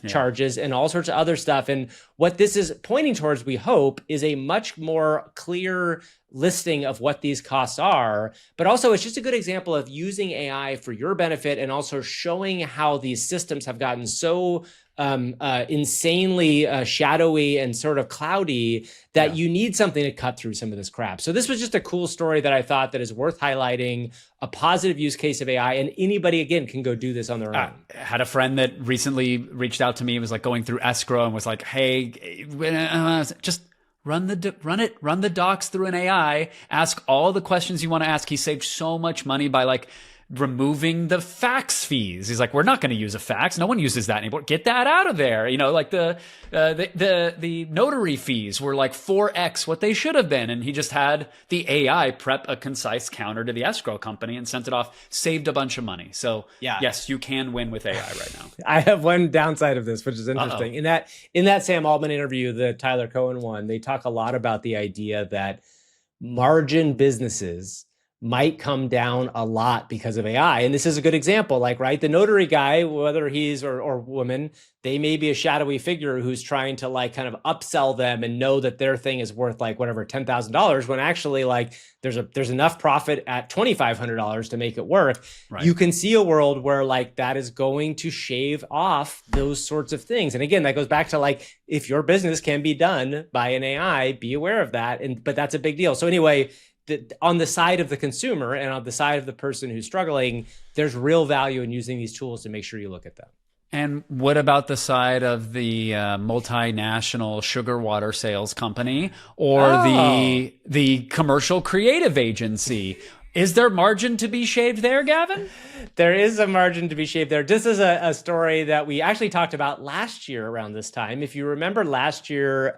charges and all sorts of other stuff. And what this is pointing towards, we hope, is a much more clear listing of what these costs are. But also, it's just a good example of using AI for your benefit and also showing how these systems have gotten so insanely shadowy and sort of cloudy that you need something to cut through some of this crap. So this was just a cool story that I thought that is worth highlighting, a positive use case of AI, and anybody, again, can go do this on their own. I had a friend that recently reached out to me, was like going through escrow and was like, hey, just run the docs through an AI, ask all the questions you want to ask. He saved so much money by like removing the fax fees. He's like, we're not going to use a fax. No one uses that anymore. Get that out of there. Like the notary fees were like 4x what they should have been. And he just had the AI prep a concise counter to the escrow company and sent it off, saved a bunch of money. So yes, you can win with AI right now. I have one downside of this, which is interesting. In that Sam Altman interview, the Tyler Cohen one, they talk a lot about the idea that margin businesses might come down a lot because of AI. And this is a good example, like, right, the notary guy, whether he's or woman, they may be a shadowy figure who's trying to like kind of upsell them and know that their thing is worth like whatever, $10,000, when actually like there's enough profit at $2,500 to make it work. Right. You can see a world where like that is going to shave off those sorts of things. And again, that goes back to like, if your business can be done by an AI, be aware of that. But that's a big deal. So anyway, on the side of the consumer and on the side of the person who's struggling, there's real value in using these tools to make sure you look at them. And what about the side of the multinational sugar water sales company or the commercial creative agency? Is there margin to be shaved there, Gavin? There is a margin to be shaved there. This is a story that we actually talked about last year around this time. If you remember last year,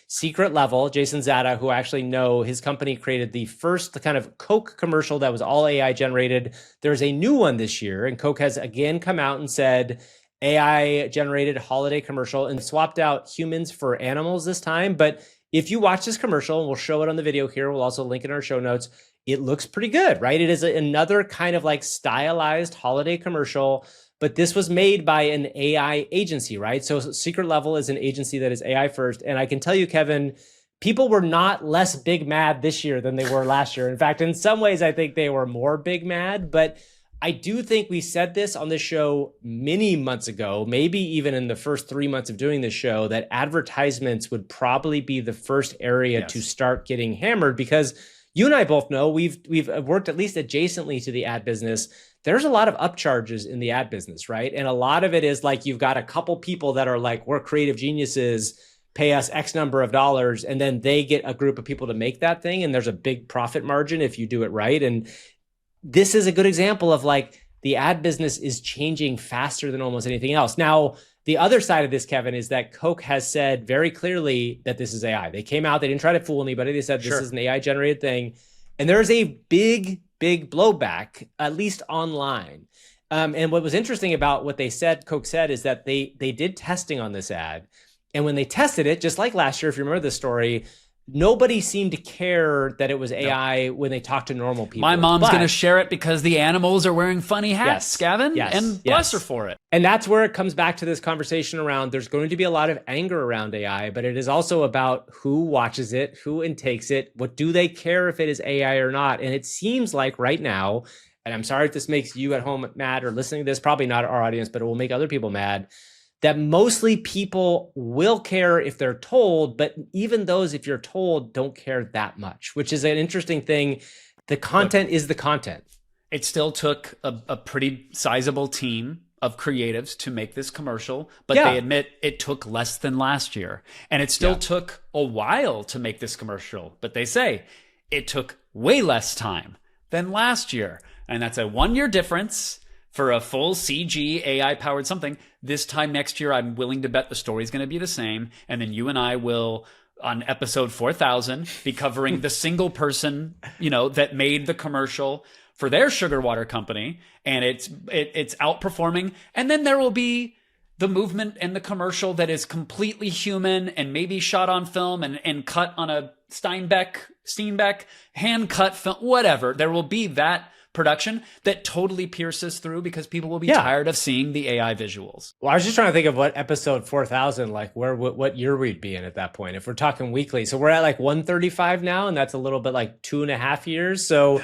Secret Level, Jason Zada, who I actually know, his company created the first kind of Coke commercial that was all AI generated. There's a new one this year, and Coke has again come out and said, AI generated holiday commercial and swapped out humans for animals this time. But if you watch this commercial, and we'll show it on the video here, we'll also link it in our show notes, it looks pretty good, right? It is another kind of like stylized holiday commercial, but this was made by an AI agency, right? So Secret Level is an agency that is AI first. And I can tell you, Kevin, people were not less big mad this year than they were last year. In fact, in some ways, I think they were more big mad, but I do think we said this on this show many months ago, maybe even in the first 3 months of doing this show, that advertisements would probably be the first area to start getting hammered, because you and I both know we've worked at least adjacently to the ad business. There's a lot of upcharges in the ad business, right? And a lot of it is like you've got a couple people that are like, we're creative geniuses, pay us X number of dollars, and then they get a group of people to make that thing. And there's a big profit margin if you do it right. And this is a good example of like the ad business is changing faster than almost anything else. Now, the other side of this, Kevin, is that Coke has said very clearly that this is AI. They came out, they didn't try to fool anybody. They said this is an AI generated thing. And there's a big blowback, at least online. And what was interesting about what they said, Coke said, is that they did testing on this ad. And when they tested it, just like last year, if you remember the story, nobody seemed to care that it was AI when they talked to normal people. My mom's going to share it because the animals are wearing funny hats, Gavin, and bless her for it. And that's where it comes back to this conversation around there's going to be a lot of anger around AI, but it is also about who watches it, who intakes it, what do they care if it is AI or not. And it seems like right now, and I'm sorry if this makes you at home mad or listening to this, probably not our audience, but it will make other people mad, that mostly people will care if they're told, but even those, if you're told, don't care that much, which is an interesting thing. The content is the content. It still took a pretty sizable team of creatives to make this commercial, but they admit it took less than last year. And it still took a while to make this commercial, but they say it took way less time than last year. And that's a 1-year difference for a full CG AI-powered something. This time next year, I'm willing to bet the story's going to be the same. And then you and I will, on episode 4000, be covering the single person, that made the commercial for their sugar water company. And it's outperforming. And then there will be the movement and the commercial that is completely human and maybe shot on film and cut on a Steinbeck hand-cut film, whatever. There will be that production that totally pierces through because people will be tired of seeing the AI visuals. Well, I was just trying to think of what episode 4000, like what year we'd be in at that point, if we're talking weekly. So we're at like 135 now, and that's a little bit like 2.5 years. So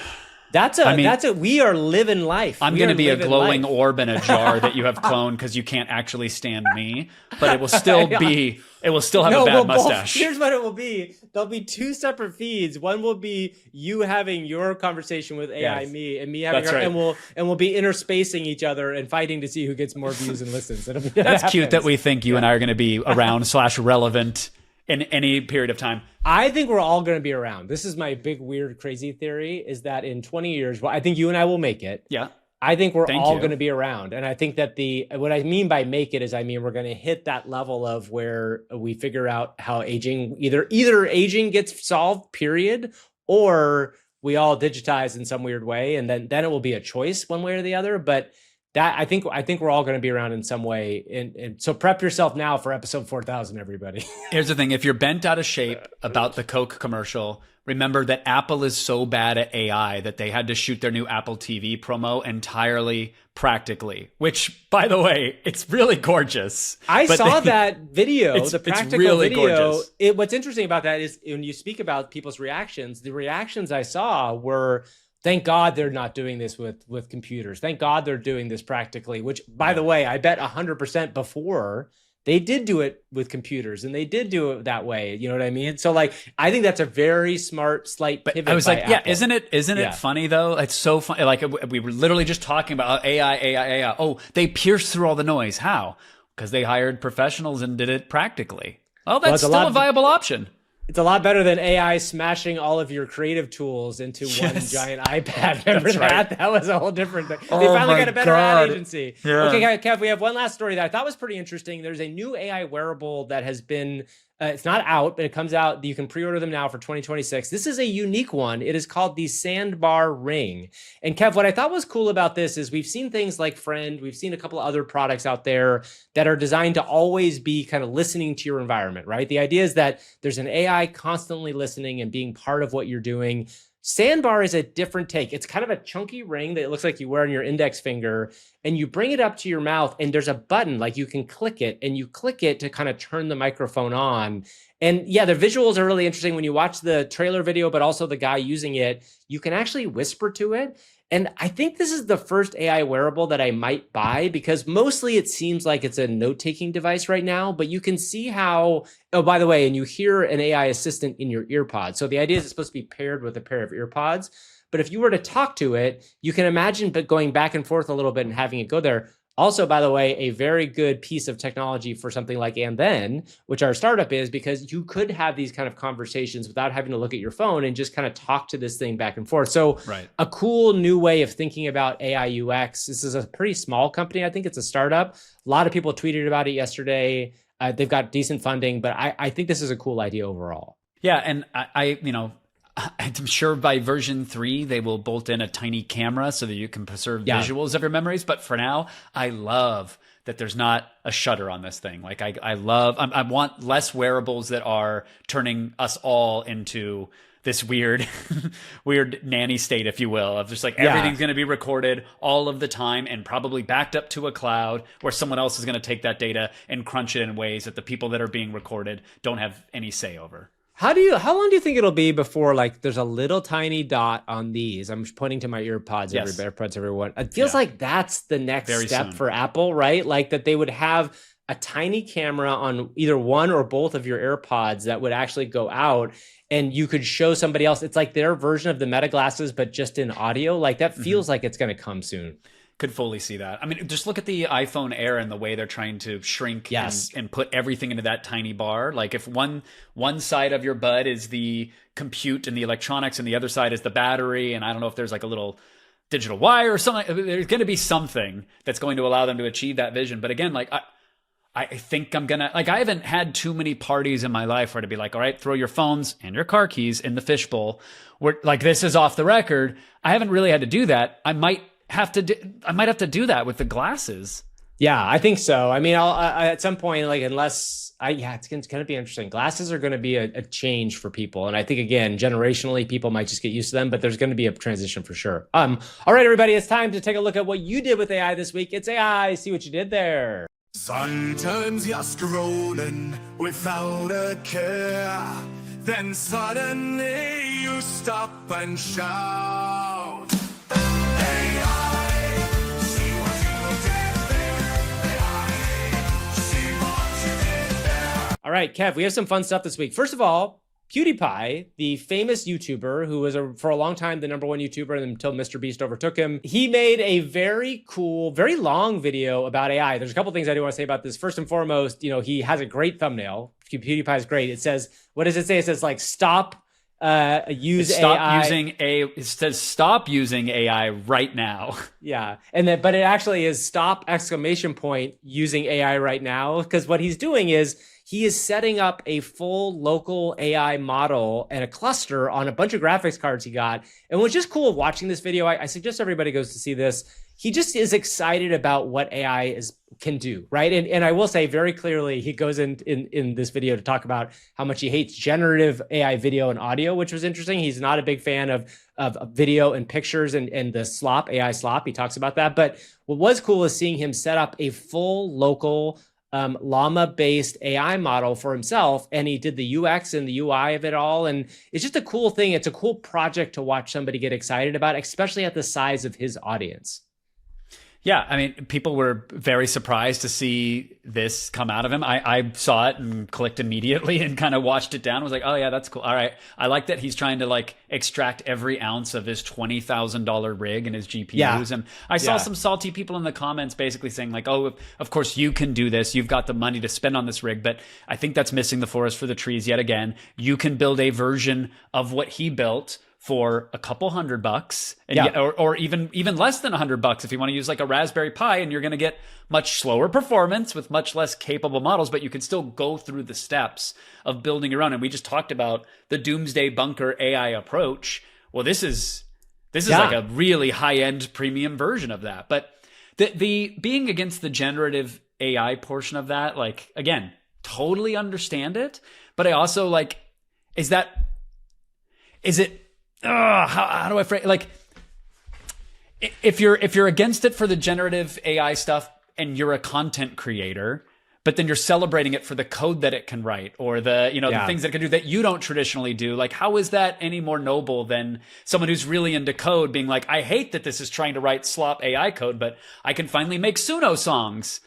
we are living life. I'm going to be a glowing orb in a jar that you have cloned because you can't actually stand me, but it will still be, it will still have a bad mustache. Here's what it will be. There'll be 2 separate feeds. One will be you having your conversation with AI, me, and me having her, and we'll be interspacing each other and fighting to see who gets more views and listens. That's cute that we think you and I are going to be around / relevant in any period of time. I think we're all going to be around. This is my big, weird, crazy theory, is that in 20 years, well, I think you and I will make it. Yeah. I think we're all going to be around. And I think that what I mean by make it is, we're going to hit that level of where we figure out how aging, either aging gets solved, period, or we all digitize in some weird way. And then it will be a choice one way or the other. But that I think we're all going to be around in some way. And so prep yourself now for episode 4000, everybody. Here's the thing. If you're bent out of shape about the Coke commercial, remember that Apple is so bad at AI that they had to shoot their new Apple TV promo entirely practically, which, by the way, it's really gorgeous. I saw that video, the practical really video. Gorgeous. What's interesting about that is when you speak about people's reactions, the reactions I saw were, thank God they're not doing this with computers. Thank God they're doing this practically, which, by the way, I bet 100% before they did do it with computers and they did do it that way. You know what I mean? So like, I think that's a very smart, slight pivot. I was like, Apple. isn't it funny though? It's so funny. Like we were literally just talking about AI. Oh, they pierced through all the noise. How? Because they hired professionals and did it practically. Oh, that's still a viable option. It's a lot better than AI smashing all of your creative tools into one giant iPad. Remember that? Right. That was a whole different thing. They finally got a better ad agency. Yeah. Okay, Kev, we have one last story that I thought was pretty interesting. There's a new AI wearable that has been It's not out, but it comes out. You can pre-order them now for 2026. This is a unique one. It is called the Sandbar Ring. And Kev, what I thought was cool about this is we've seen things like Friend. We've seen a couple of other products out there that are designed to always be kind of listening to your environment, right? The idea is that there's an AI constantly listening and being part of what you're doing. Sandbar is a different take. It's kind of a chunky ring that it looks like you wear on your index finger, and you bring it up to your mouth, and there's a button, like you can click it, and you click it to kind of turn the microphone on. And yeah, the visuals are really interesting when you watch the trailer video, but also the guy using it, you can actually whisper to it. And I think this is the first AI wearable that I might buy, because mostly it seems like it's a note-taking device right now, but you can see how, oh, by the way, and you hear an AI assistant in your earpods. So the idea is it's supposed to be paired with a pair of earpods. But if you were to talk to it, you can imagine going back and forth a little bit and having it go there. Also, by the way, a very good piece of technology for something like And Then, which our startup is, because you could have these kind of conversations without having to look at your phone and just kind of talk to this thing back and forth. So a cool new way of thinking about AI UX. This is a pretty small company. I think it's a startup. A lot of people tweeted about it yesterday. They've got decent funding, but I think this is a cool idea overall. Yeah, and I'm sure by version 3, they will bolt in a tiny camera so that you can preserve visuals of your memories. But for now, I love that there's not a shutter on this thing. Like I want less wearables that are turning us all into this weird, weird nanny state, if you will, of just like everything's going to be recorded all of the time and probably backed up to a cloud where someone else is going to take that data and crunch it in ways that the people that are being recorded don't have any say over. How long do you think it'll be before, like, there's a little tiny dot on these? I'm pointing to my earpods, AirPods, everyone. It feels like that's the next step for Apple, right? Like that they would have a tiny camera on either one or both of your AirPods that would actually go out and you could show somebody else. It's like their version of the Meta glasses, but just in audio. Like that feels like it's going to come soon. Could fully see that. I mean, just look at the iPhone Air and the way they're trying to shrink and put everything into that tiny bar. Like if one side of your bud is the compute and the electronics and the other side is the battery, and I don't know if there's like a little digital wire or something, there's going to be something that's going to allow them to achieve that vision. But again, like I think I'm gonna, like, I haven't had too many parties in my life where to be like, all right, throw your phones and your car keys in the fishbowl. Where like this is off the record. I haven't really had to do that. I might have to do that with the glasses. Yeah, I think so. I mean, I'll at some point, like, it's going to be interesting. Glasses are going to be a change for people. And I think, again, generationally, people might just get used to them, but there's going to be a transition for sure. All right, everybody, it's time to take a look at what you did with AI this week. It's AI. See what you did there. Sometimes you're scrolling without a care. Then suddenly you stop and shout. All right, Kev, we have some fun stuff this week. First of all, PewDiePie, the famous YouTuber who was for a long time the #1 YouTuber until Mr. Beast overtook him, he made a very cool, very long video about AI. There's a couple things I do want to say about this. First and foremost, he has a great thumbnail. PewDiePie is great. It says, what does it say? It says like, stop using AI. It says stop using AI right now. Yeah, but it actually is stop ! Using AI right now, because what he's doing is he is setting up a full local AI model and a cluster on a bunch of graphics cards he got. And what's just cool watching this video, I suggest everybody goes to see this. He just is excited about what AI can do, right? And I will say very clearly, he goes in this video to talk about how much he hates generative AI video and audio, which was interesting. He's not a big fan of video and pictures and the slop, AI slop. He talks about that. But what was cool is seeing him set up a full local llama-based AI model for himself, and he did the UX and the UI of it all, and it's just a cool thing. It's a cool project to watch somebody get excited about, especially at the size of his audience. Yeah, I mean, people were very surprised to see this come out of him. I saw it and clicked immediately and kind of watched it down. I was like, oh yeah, that's cool. All right. I like that he's trying to like extract every ounce of his $20,000 rig and his GPUs. Yeah. And I saw some salty people in the comments basically saying like, oh, of course you can do this. You've got the money to spend on this rig. But I think that's missing the forest for the trees yet again. You can build a version of what he built for a couple $100, and Yeah. or even less than $100 if you want to use like a Raspberry Pi, and you're going to get much slower performance with much less capable models, but you can still go through the steps of building your own. And we just talked about the Doomsday Bunker AI approach. Well, this is like a really high-end premium version of that. But the being against the generative AI portion of that, like, again, totally understand it. But I also like, how do I phrase, like, if you're against it for the generative AI stuff and you're a content creator, but then you're celebrating it for the code that it can write, or the things that it can do that you don't traditionally do, like, how is that any more noble than someone who's really into code being like, I hate that this is trying to write slop AI code, but I can finally make Suno songs.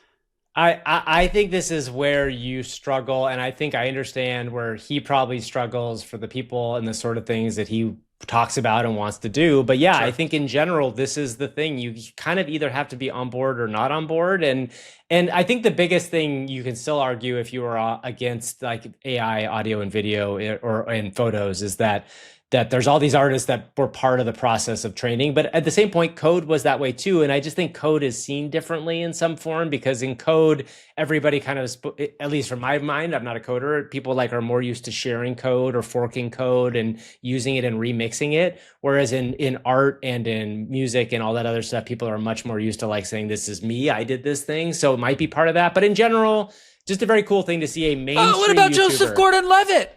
I think this is where you struggle, and I think I understand where he probably struggles for the people and the sort of things that he talks about and wants to do. But yeah, sure. I think in general, this is the thing. You kind of either have to be on board or not on board. And I think the biggest thing you can still argue if you are against like AI audio and video or in photos is that there's all these artists that were part of the process of training. But at the same point, code was that way too. And I just think code is seen differently in some form, because in code, everybody kind of, at least from my mind, I'm not a coder, people like are more used to sharing code or forking code and using it and remixing it. Whereas in art and in music and all that other stuff, people are much more used to like saying, this is me, I did this thing. So it might be part of that. But in general, just a very cool thing to see a mainstream what about YouTuber. Joseph Gordon-Levitt?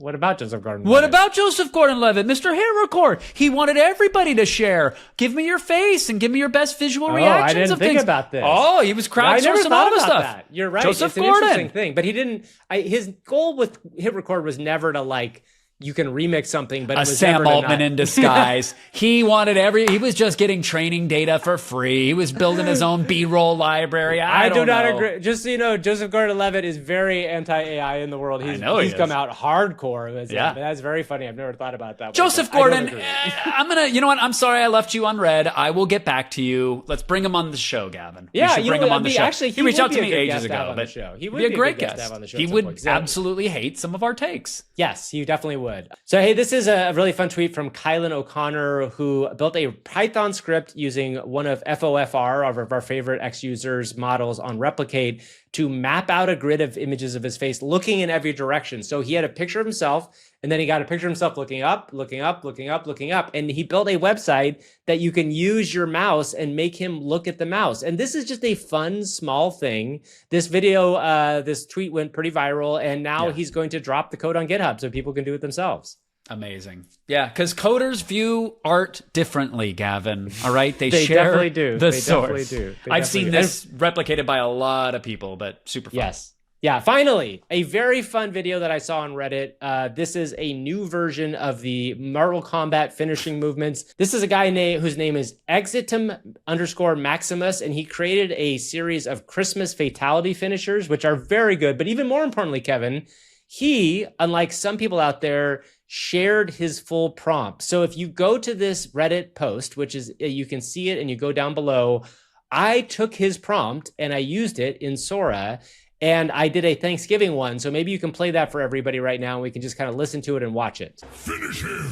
What about Joseph Gordon-Levitt? What about Joseph Gordon-Levitt? Mr. Hair Record. He wanted everybody to share. Give me your face and give me your best visual reactions I didn't of think things. about this. Oh, he was crowdsourcing all the stuff. That. You're right. Joseph it's an Gordon. interesting thing, but he didn't. His goal with Hit Record was never to like. You can remix something, but it was Sam never Altman in disguise. He wanted he was just getting training data for free. He was building his own B-roll library. I do not know. agree. Just so you know, Joseph Gordon-Levitt is very anti-AI in the world. He's come out hardcore. Yeah. That's very funny. I've never thought about that. Joseph Gordon, you know what? I'm sorry I left you unread. I will get back to you. Let's bring him on the show, Gavin. Yeah, bring him on the show. Actually, he reached out to me ages ago. But he would be a great guest. To have on the show. He would absolutely hate some of our takes. Yes, he definitely would. So, hey, this is a really fun tweet from Kylan O'Connor, who built a Python script using one of FOFR, of our favorite X users models on Replicate, to map out a grid of images of his face looking in every direction. So he had a picture of himself, and then he got a picture of himself looking up, looking up, looking up, looking up. And he built a website that you can use your mouse and make him look at the mouse. And this is just a fun, small thing. This video, this tweet went pretty viral, and now he's going to drop the code on GitHub so people can do it themselves. Amazing. Yeah, because coders view art differently, Gavin. All right? They share definitely do. The they source. Definitely do. I've seen this replicated by a lot of people, but super fun. Yes. Yeah, finally, a very fun video that I saw on Reddit. This is a new version of the Mortal Kombat finishing movements. This is a guy whose name is Exitum_Maximus, and he created a series of Christmas fatality finishers, which are very good. But even more importantly, Kevin, he, unlike some people out there, shared his full prompt. So if you go to this Reddit post, which is, you can see it and you go down below, I took his prompt and I used it in Sora, and I did a Thanksgiving one. So maybe you can play that for everybody right now, and we can just kind of listen to it and watch it. Finish him!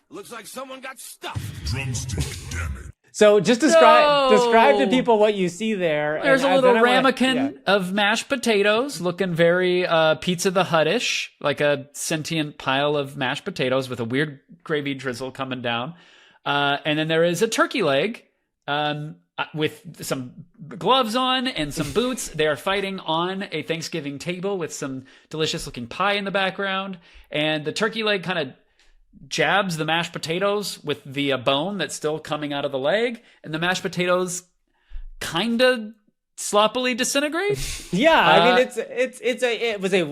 Looks like someone got stuffed. Drumstick, damn it. So just describe to people what you see there. There's a little ramekin of mashed potatoes, looking very Pizza the Hut-ish, like a sentient pile of mashed potatoes with a weird gravy drizzle coming down. And then there is a turkey leg with some gloves on and some boots. They are fighting on a Thanksgiving table with some delicious-looking pie in the background. And the turkey leg kind of jabs the mashed potatoes with the bone that's still coming out of the leg, and the mashed potatoes kind of sloppily disintegrate. Yeah, I mean it was a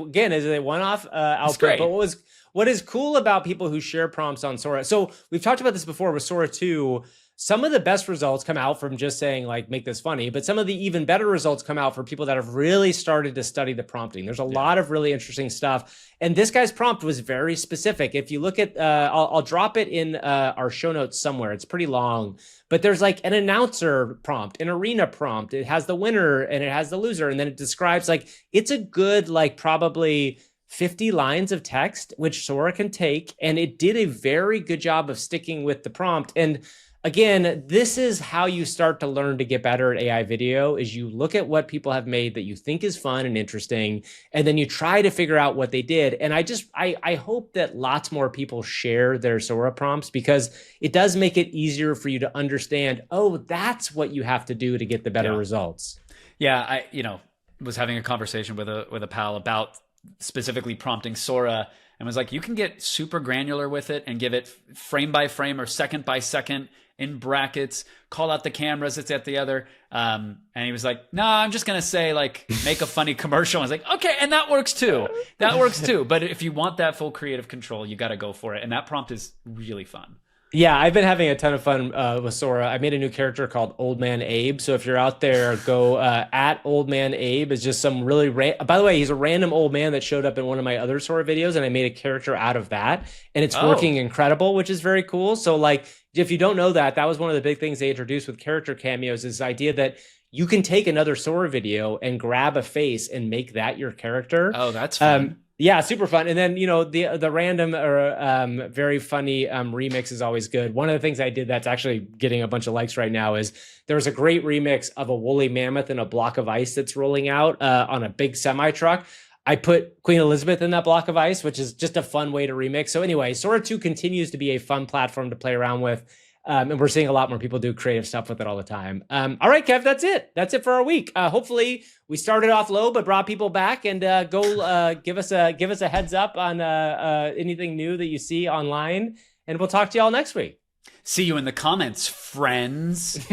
one-off output. But what is cool about people who share prompts on Sora? So we've talked about this before with Sora 2. some of the best results come out from just saying like, make this funny, but some of the even better results come out for people that have really started to study the prompting. There's a lot of really interesting stuff. And this guy's prompt was very specific. If you look at, I'll drop it in our show notes somewhere. It's pretty long, but there's like an announcer prompt, an arena prompt. It has the winner and it has the loser. And then it describes like, it's a good, like probably 50 lines of text, which Sora can take. And it did a very good job of sticking with the prompt. And again, this is how you start to learn to get better at AI video, is you look at what people have made that you think is fun and interesting, and then you try to figure out what they did. And I hope that lots more people share their Sora prompts, because it does make it easier for you to understand, oh, that's what you have to do to get the better results. Yeah, I was having a conversation with a pal about specifically prompting Sora, and was like, you can get super granular with it and give it frame by frame or second by second in brackets, call out the cameras, it's at the other. And he was like, no, I'm just going to say like, make a funny commercial. I was like, okay. And that works too. That works too. But if you want that full creative control, you got to go for it. And that prompt is really fun. Yeah, I've been having a ton of fun with Sora. I made a new character called Old Man Abe. So if you're out there, go at Old Man Abe. Is just some really by the way, he's a random old man that showed up in one of my other Sora videos, and I made a character out of that, and it's working incredible, which is very cool. So like, if you don't know that was one of the big things they introduced with character cameos, is the idea that you can take another Sora video and grab a face and make that your character. Oh, that's fun. Yeah, super fun. And then, the random or very funny remix is always good. One of the things I did that's actually getting a bunch of likes right now is there's a great remix of a woolly mammoth in a block of ice that's rolling out on a big semi truck. I put Queen Elizabeth in that block of ice, which is just a fun way to remix. So anyway, Sora 2 continues to be a fun platform to play around with. And we're seeing a lot more people do creative stuff with it all the time. All right, Kev, that's it. That's it for our week. Hopefully we started off low, but brought people back, and go give us a heads up on anything new that you see online. And we'll talk to y'all next week. See you in the comments, friends.